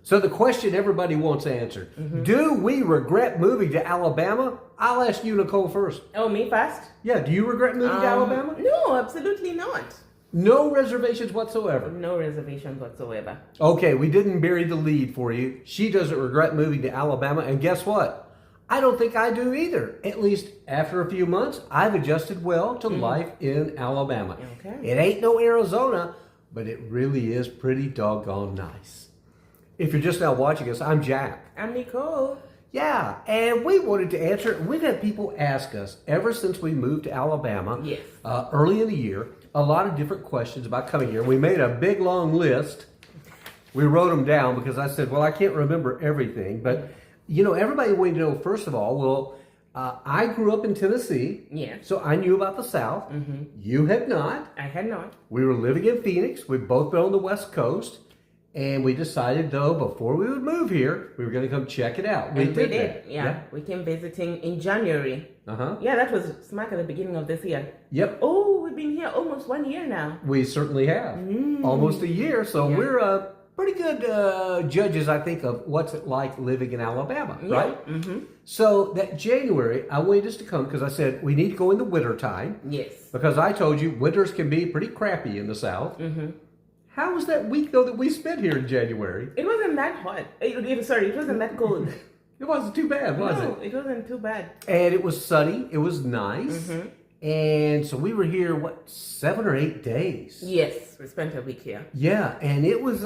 So the question everybody wants answered, do we regret moving to Alabama? I'll ask you, Nicole, first. Oh, me first? Yeah, do you regret moving to Alabama? No, absolutely not. No reservations whatsoever. No reservations whatsoever. Okay, we didn't bury the lead for you. She doesn't regret moving to Alabama, and guess what? I don't think I do either. At least after a few months, I've adjusted well to life in Alabama. Okay. It ain't no Arizona, but it really is pretty doggone nice. If you're just now watching us, I'm Jack. I'm Nicole. Yeah, and we wanted to answer it. We've had people ask us ever since we moved to Alabama, Yes. early in the year, a lot of different questions about coming here. We made a big long list. We wrote them down because I said, well, I can't remember everything. But, you know, everybody wanted to know, first of all, well, I grew up in Tennessee. Yeah. So I knew about the South. You had not. I had not. We were living in Phoenix. We've both been on the West Coast. And we decided, though, before we would move here, we were going to come check it out. We did. Yeah. We came visiting in January. Yeah, that was smack at the beginning of this year. Yep. Oh, we've been here almost 1 year now. We certainly have. Almost a year. So we're pretty good judges, I think, of what's it like living in Alabama, right? So that January, I wanted us to come because I said we need to go in the winter time. Yes. Because I told you winters can be pretty crappy in the South. How was that week, though, that we spent here in January? It wasn't that hot. Sorry, it wasn't that cold. It wasn't too bad, was it? No, it wasn't too bad. And it was sunny. It was nice. And so we were here, 7 or 8 days? Yes, we spent a week here. Yeah, and it was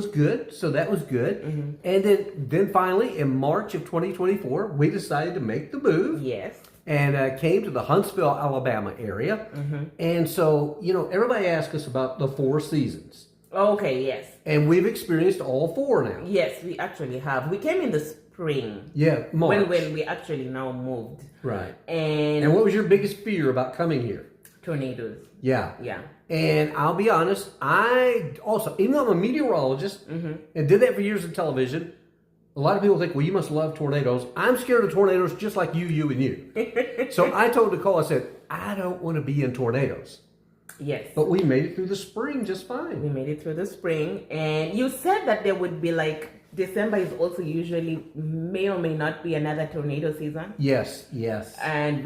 good. So that was good. And then finally, in March of 2024, we decided to make the move. Yes. And came to the Huntsville, Alabama area. And so, you know, everybody asks us about the 4 seasons. Okay, yes. And we've experienced all 4 now. Yes, we actually have. We came in the spring. Yeah, March. When we actually now moved. Right. And what was your biggest fear about coming here? Tornadoes. Yeah. Yeah. And I'll be honest, I also, even though I'm a meteorologist and did that for years in television, a lot of people think, well, you must love tornadoes. I'm scared of tornadoes just like you, and you. So I told Nicole, I said, I don't want to be in tornadoes. Yes. But we made it through the spring just fine. We made it through the spring. And you said that there would be December is also usually may or may not be another tornado season. Yes, yes. And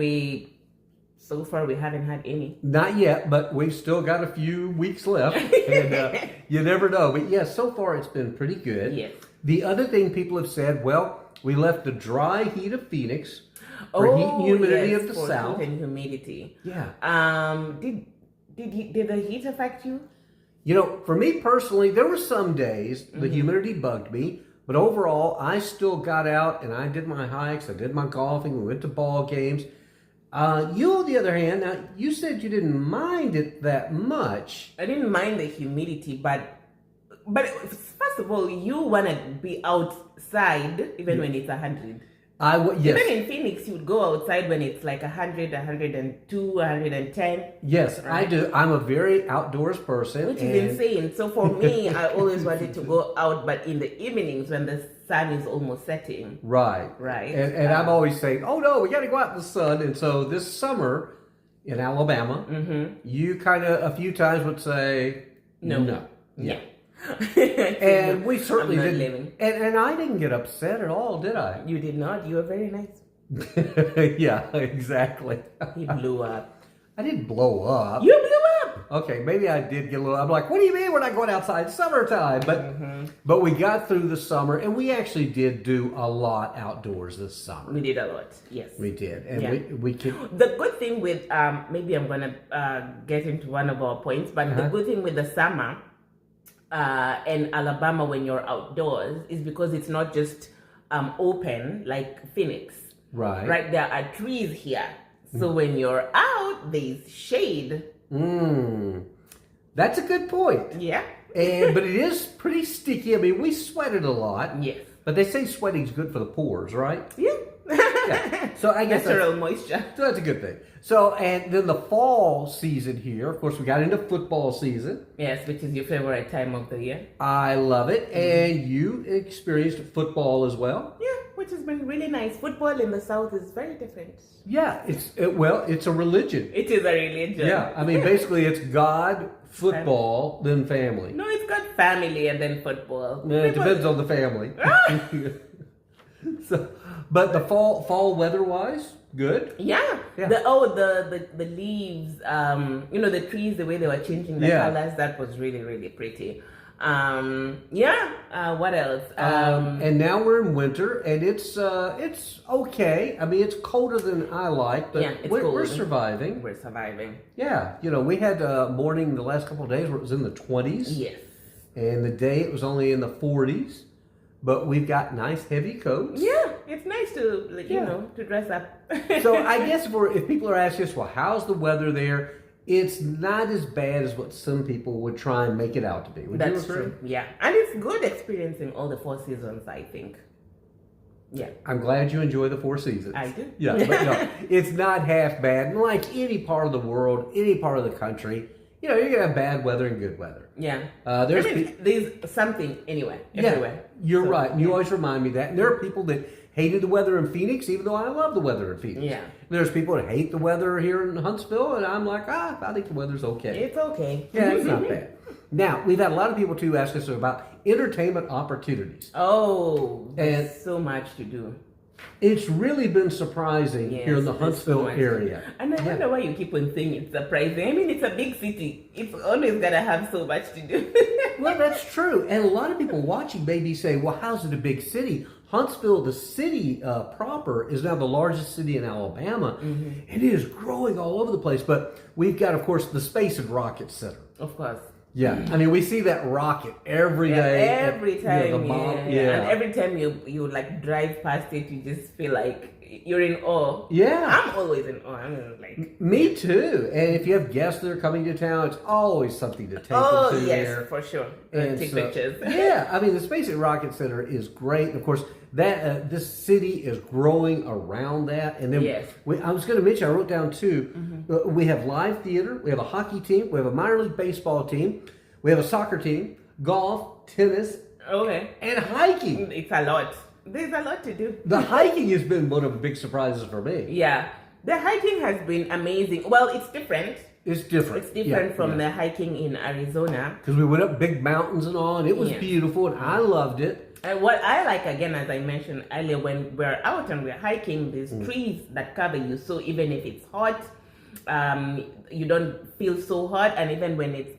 so far we haven't had any. Not yet, but we've still got a few weeks left. And you never know. But yes, so far it's been pretty good. Yes. The other thing people have said, well, we left the dry heat of Phoenix for heat and humidity of the South. Heat and humidity. Yeah. Did the heat affect you? You know, for me personally, there were some days the humidity bugged me, but overall, I still got out and I did my hikes, I did my golfing, we went to ball games. You, on the other hand, now you said you didn't mind it that much. I didn't mind the humidity, but first of all, you want to be outside even when it's 100. Yes. Even in Phoenix, you would go outside when it's like 100, 102, 110. Yes, right? I do. I'm a very outdoors person. Which is insane. So for me, I always wanted to go out, but in the evenings when the sun is almost setting. Right. Right. And I'm always saying, oh no, we got to go out in the sun. And so this summer in Alabama, you kind of a few times would say, no. Yeah. And we certainly didn't. And I didn't get upset at all, did I? You did not. You were very nice. Yeah, exactly. He blew up. I didn't blow up. You blew up. Okay, maybe I did get a little. I'm like, what do you mean we're not going outside? It's summertime. But we got through the summer, and we actually did do a lot outdoors this summer. We did a lot. Yes, we did, and we could. The good thing with maybe I'm gonna get into one of our points, but the good thing with the summer. In Alabama, when you're outdoors, is because it's not just open like Phoenix. Right. Right. There are trees here, so when you're out, there's shade. That's a good point. Yeah. But it is pretty sticky. I mean, we sweated a lot. Yes. But they say sweating's good for the pores, right? Yeah. Yeah. So I guess natural moisture. So that's a good thing. So, and then the fall season here, of course, we got into football season. Yes, which is your favorite time of the year. I love it. And you experienced football as well? Yeah, which has been really nice. Football in the South is very different. Yeah, it's a religion. It is a religion. Yeah, I mean, basically it's God football than family. No, it's got family and then football. Yeah, it depends on the family. So, but the fall weather wise, good. Yeah. Yeah. The leaves, the trees, the way they were changing the Yeah. colors, that was really, really pretty. What else? And now we're in winter, and it's okay. I mean, it's colder than I like, but it's we're cold. surviving. We're surviving. Yeah, we had a morning the last couple of days where it was in the 20s. Yes. And the day it was only in the 40s. But we've got nice heavy coats. Yeah, it's nice to to dress up. So I guess if people are asking us, well, how's the weather there? It's not as bad as what some people would try and make it out to be. Would That's you agree? true. Yeah, and it's good experiencing all the 4 seasons, I think. Yeah. I'm glad you enjoy the 4 seasons. I do. Yeah, but no, it's not half bad. And like any part of the world, any part of the country, you're going to have bad weather and good weather. Yeah. There's something anyway, everywhere. You're right. And you always remind me that. And there are people that hated the weather in Phoenix, even though I love the weather in Phoenix. Yeah. There's people that hate the weather here in Huntsville, and I'm like, I think the weather's okay. It's okay. Yeah, it's not bad. Now, we've had a lot of people, too, ask us about entertainment opportunities. Oh, there's so much to do. It's really been surprising here in the Huntsville area. And I wonder why you keep on saying it's surprising. I mean, it's a big city. It's always got to have so much to do. Well, that's true. And a lot of people watching maybe say, well, how's it a big city? Huntsville, the city proper, is now the largest city in Alabama. Mm-hmm. And it is growing all over the place. But we've got, of course, the Space and Rocket Center. Of course. Yeah, I mean, we see that rocket every day. Every time, And every time you like drive past it, you just feel like you're in awe. Yeah. I'm always in awe. I'm like... Me too. And if you have guests that are coming to town, it's always something to take them to there. For sure. And take pictures. Yeah, I mean, the Space and Rocket Center is great. And of course, that this city is growing around that. And then I was going to mention, I wrote down too, we have live theater, we have a hockey team, we have a minor league baseball team, we have a soccer team, golf, tennis, and hiking. It's a lot. There's a lot to do. The hiking has been one of the big surprises for me. Yeah. The hiking has been amazing. Well, it's different. It's different. It's different from the hiking in Arizona. Because we went up big mountains and all, and it was beautiful, and I loved it. And what I like, again, as I mentioned earlier, when we're out and we're hiking, there's trees that cover you. So even if it's hot, you don't feel so hot. And even when it's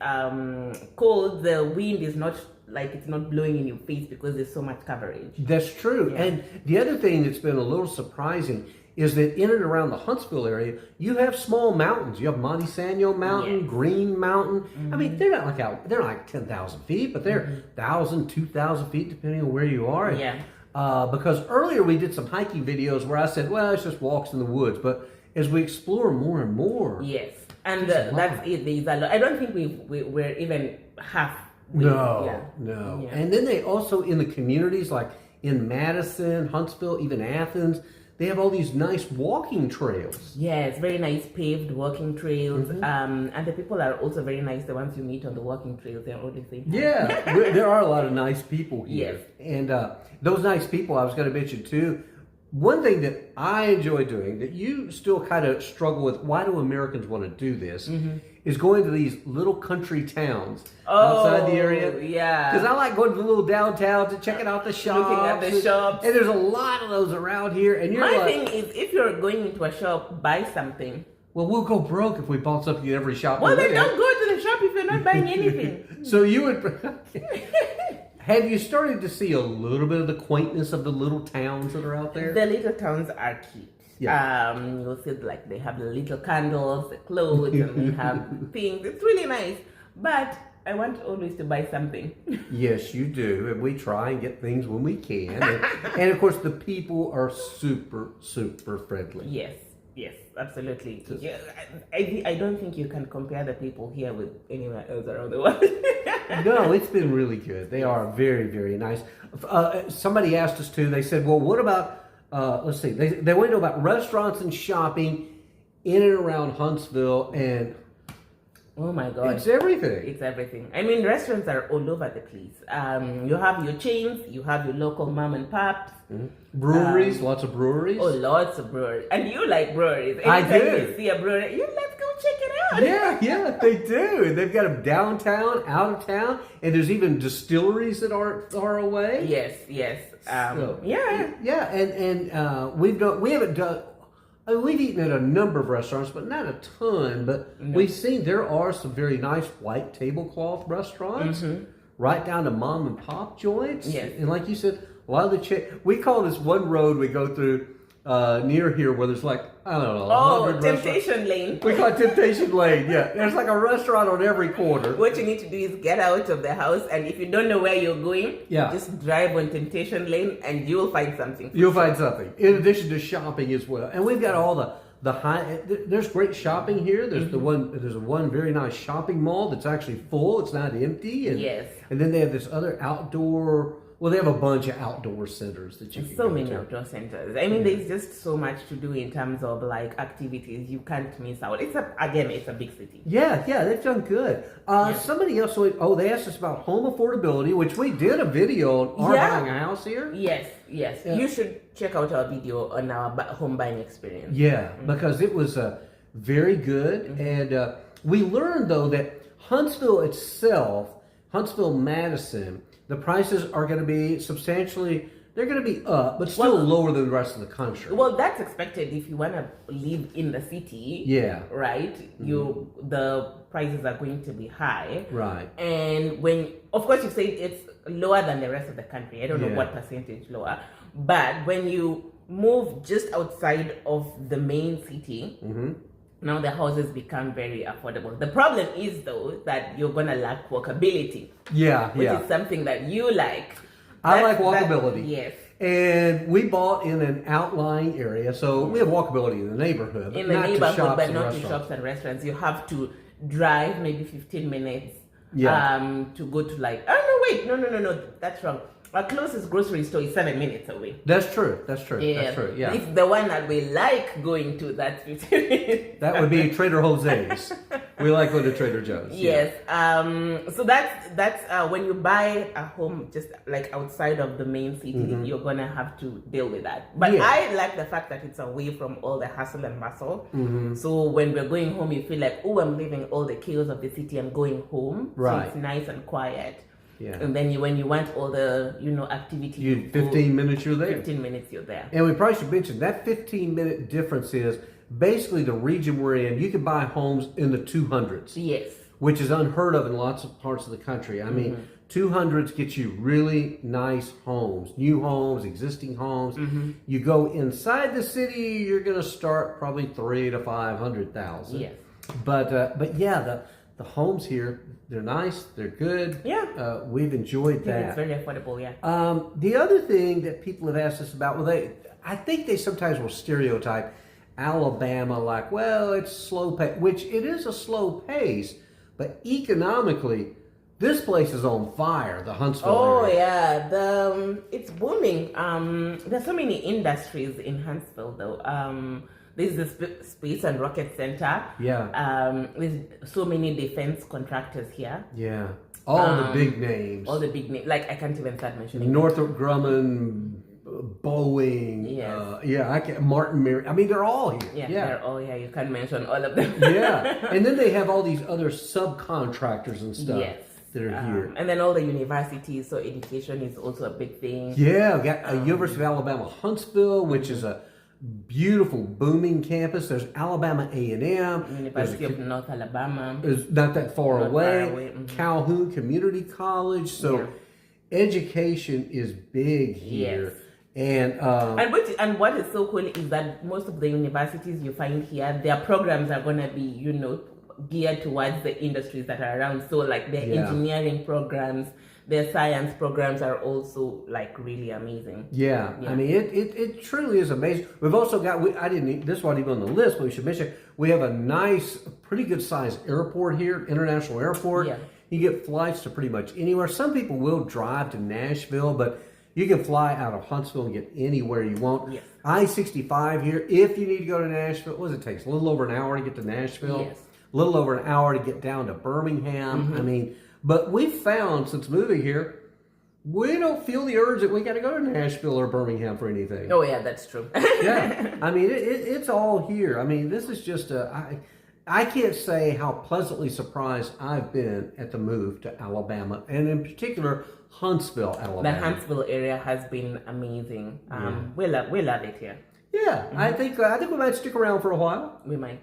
cold, the wind is not it's not blowing in your face because there's so much coverage. That's true. Yeah. And the other thing that's been a little surprising is that in and around the Huntsville area, you have small mountains. You have Monte Sano Mountain, Green Mountain. Mm-hmm. I mean, they're not like 10,000 feet, but they're 1,000, 2,000 feet, depending on where you are. Yeah. Because earlier we did some hiking videos where I said, well, it's just walks in the woods. But as we explore more and more. Yes. And that's it. There's a lot. I don't think we're even half. No. Yeah. And then they also, in the communities, like in Madison, Huntsville, even Athens, they have all these nice walking trails. Yes, very nice paved walking trails. And the people are also very nice. The ones you meet on the walking trails, they're all the same. Yeah, there are a lot of nice people here. Yes. And those nice people, I was going to mention too, one thing that I enjoy doing that you still kind of struggle with, why do Americans want to do this, is going to these little country towns outside the area. Yeah. Because I like going to the little downtowns and checking out the shops. Looking at the shops. And there's a lot of those around here. And My thing is, if you're going into a shop, buy something. Well, we'll go broke if we bought something in every shop. Well, then don't go to the shop if you're not buying anything. So you would... Have you started to see a little bit of the quaintness of the little towns that are out there? The little towns are cute. Yeah. You'll see they have the little candles, the clothes, and they have things. It's really nice. But I want always to buy something. Yes, you do. And we try and get things when we can. And of course, the people are super, super friendly. Yes, absolutely. Yeah, I don't think you can compare the people here with anywhere else around the world. No, it's been really good. They are very, very nice. Somebody asked us too, they said, well, what about, let's see, they want to know about restaurants and shopping in and around Huntsville, and oh my God. It's everything. It's everything. I mean, restaurants are all over the place. You have your chains, you have your local mom and pops. Breweries, lots of breweries. Oh, lots of breweries. And you like breweries. I do. You see a brewery, let's go check it Yeah, they do. They've got them downtown, out of town, and there's even distilleries that aren't far away. Yes. We've eaten at a number of restaurants, but not a ton. But we've seen there are some very nice white tablecloth restaurants, right down to mom and pop joints. Yes. And like you said, a lot of the we call this one road we go through near here where there's like, I don't know. Oh, Temptation Lane. We call it Temptation Lane, yeah. There's like a restaurant on every corner. What you need to do is get out of the house, and if you don't know where you're going, just drive on Temptation Lane and you'll find something. You'll find something, in addition to shopping as well. And we've got all the high, there's great shopping here. There's there's one very nice shopping mall that's actually full. It's not empty. And, yes. And then they have this other outdoor, well, they have a bunch of outdoor centers that you can so go many to. outdoor centers. I mean, there's just so much to do in terms of like activities you can't miss out. It's a big city. Yeah, they've done good. Somebody else, they asked us about home affordability, which we did a video on buying a house here. Yes. Yeah. You should check out our video on our home buying experience. Yeah, because it was very good. And we learned, though, that Huntsville itself, Huntsville-Madison, the prices are going to be they're going to be up, but still lower than the rest of the country. Well, that's expected if you want to live in the city. Yeah. Right? The prices are going to be high. Right. And of course, you say it's lower than the rest of the country. I don't know what percentage lower. But when you move just outside of the main city, now the houses become very affordable. The problem is, though, that you're going to lack walkability. Which is something that you like. I like walkability. Yes. And we bought in an outlying area, so we have walkability in the neighborhood. But not to shops and restaurants. You have to drive maybe 15 minutes to go to no, that's wrong. Our closest grocery store is 7 minutes away. That's true. Yeah. It's the one that we like going to. That's 15 minutes. That would be Trader Jose's. We like going to Trader Joe's. Yes. So that's when you buy a home just like outside of the main city, you're gonna have to deal with that. But I like the fact that it's away from all the hustle and bustle. So when we're going home, you feel like, oh, I'm leaving all the chaos of the city. I'm going home. Right. So it's nice and quiet. Yeah. And then when you want all the activity, 15 minutes you're there. 15 minutes you're there. And we probably should mention that 15-minute difference is basically the region we're in. You can buy homes in the 200s. Yes. Which is unheard of in lots of parts of the country. I mean, 200s get you really nice homes, new homes, existing homes. You go inside the city, you're going to start probably 300,000 to 500,000. Yes. But yeah, the homes here, they're nice, they're good. Yeah. We've enjoyed that. It's very affordable, yeah. The other thing that people have asked us about, I think they sometimes will stereotype Alabama like, well, it's slow pace, which it is a slow pace, but economically, this place is on fire, the Huntsville area. Yeah, it's booming. There's so many industries in Huntsville, though. There's the Space and Rocket Center. Yeah. There's so many defense contractors here. Yeah. All the big names. All the big names. Like, I can't even start mentioning. Northrop Grumman, Boeing. Yes. Martin Marietta. I mean, they're all here. Yeah, they're all here. You can't mention all of them. Yeah. And then they have all these other subcontractors and stuff. Yes. That are here. And then all the universities, so education is also a big thing. Yeah, we got University of Alabama Huntsville, which is a beautiful, booming campus. There's Alabama A&M. University of North Alabama. It's not that far away. Calhoun Community College. So education is big here. Yes. And what is so cool is that most of the universities you find here, their programs are going to be, geared towards the industries that are around. So like their engineering programs, their science programs are also like really amazing. Yeah. I mean, it truly is amazing. We've also got, this wasn't even on the list, but we should mention, we have a nice, pretty good sized airport here, international airport. Yeah. You get flights to pretty much anywhere. Some people will drive to Nashville, but you can fly out of Huntsville and get anywhere you want. Yes. I-65 here, if you need to go to Nashville, what does it take? A little over an hour to get to Nashville. Yes. A little over an hour to get down to Birmingham. I mean, but we've found since moving here, we don't feel the urge that we got to go to Nashville or Birmingham for anything. Oh yeah, that's true. Yeah, I mean it's all here. I mean, this is just I can't say how pleasantly surprised I've been at the move to Alabama, and in particular, Huntsville, Alabama. The Huntsville area has been amazing. We love it here. Yeah, I think we might stick around for a while. We might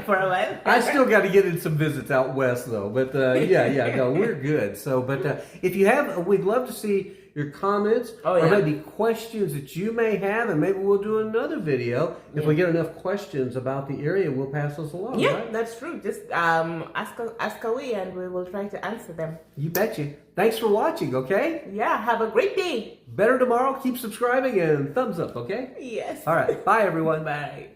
for a while. I still got to get in some visits out west though, but no, we're good. So, but if you have, we'd love to see your comments or maybe questions that you may have, and maybe we'll do another video if we get enough questions about the area. We'll pass those along. Yeah, right? that's true. Just ask away, and we will try to answer them. You betcha. Thanks for watching. Okay. Yeah. Have a great day. Better tomorrow. Keep subscribing and thumbs up. Okay. Yes. All right. Bye, everyone. Bye.